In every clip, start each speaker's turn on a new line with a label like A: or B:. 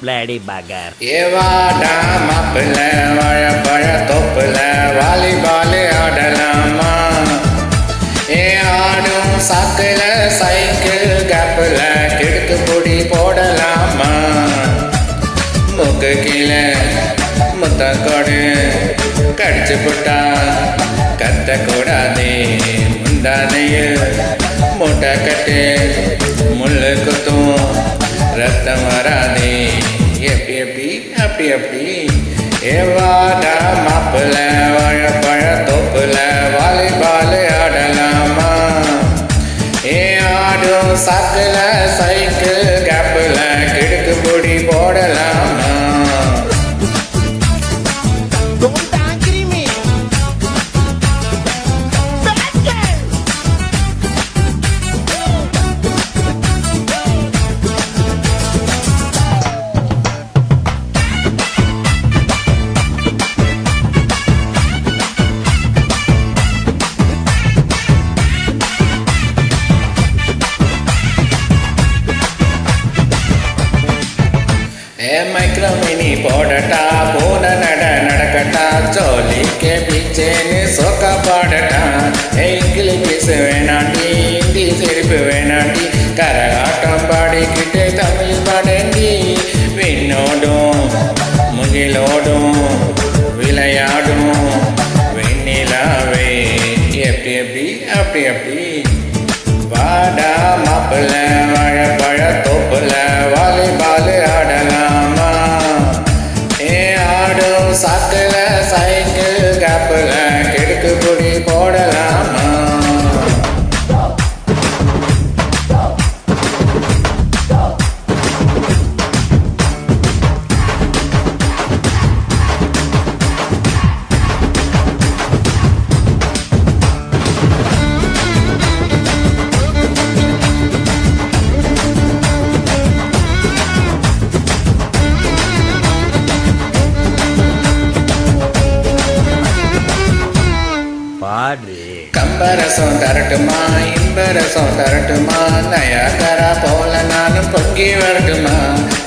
A: Bloody பகர்.
B: ஏவாடா மாப்பிள்ள வாழைப்பழ தொப்புல volleyball ஆடலாமா? ஏ ஆடும் சாக்குல சைக்கிள் கேப்பில் கிடுக்கு பொடி போடலாமா? முக்கு கீழே முத்தக்கோடு கடிச்சு போட்டா கத்த கூடாதே. முந்தானையில் மூட்டை கட்டு முள்ளு குத்தும் ரத்தம் வராதே. எப்படி எப்படி அப்படி அப்படி. ஏவாடா மாப்பிள்ள வாழைப்பழ தொப்புல வாலிபால் ஆடலாமா? ஏ ஆடும் சாக்குல சைக்கிள் கேப்பில் கிடுக்கு பொடி போடலாமா? மைக்ரோமினி போடட்டா போன நடக்கட்டா சோலிக்கே பீச்சேன்னு சோக்கா பாடட்டா. இங்கிலீஷ் வேணாண்டி ஹிந்தி சிரிப்பு வேணாண்டி கரகாட்டம் பாடிக்கிட்டு தமிழ் பாடண்டி. விண்ணோடும் முகிலோடும் விளையாடும் வெண்ணிலாவே எப்படி எப்படி அப்படி அப்படி. வாடா மாப்பிள்ள வாழைப்பழ தோப்புல வாலிபால் ஆடலாமா? ஏ ஆடும் சாக்குல சைக்கிள் கேப்பில் கிடுக்கு பொடி போடலாமா? கம்பரசம் தரட்டுமா இன்பரசம் தரட்டுமா? நயாகரா போல நானும் பொங்கி வரட்டுமா?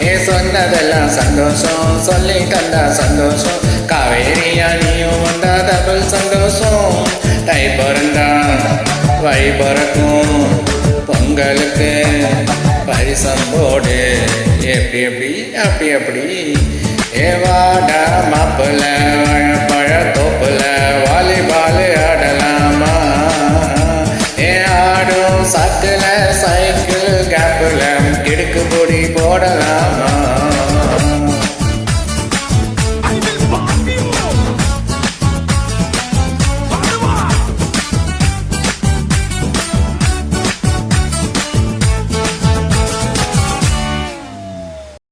B: ஏ சொன்னதெல்லாம் சந்தோஷம் சொல்லி தந்தா சந்தோஷம். காவேரியா நீயும் வந்தா டபுள் சந்தோஷம். தை பிறந்தா வழி பிறக்கும் பொங்கலுக்கு பரிசம் போடு எப்படி எப்படி அப்படி அப்படி. ஏவாடா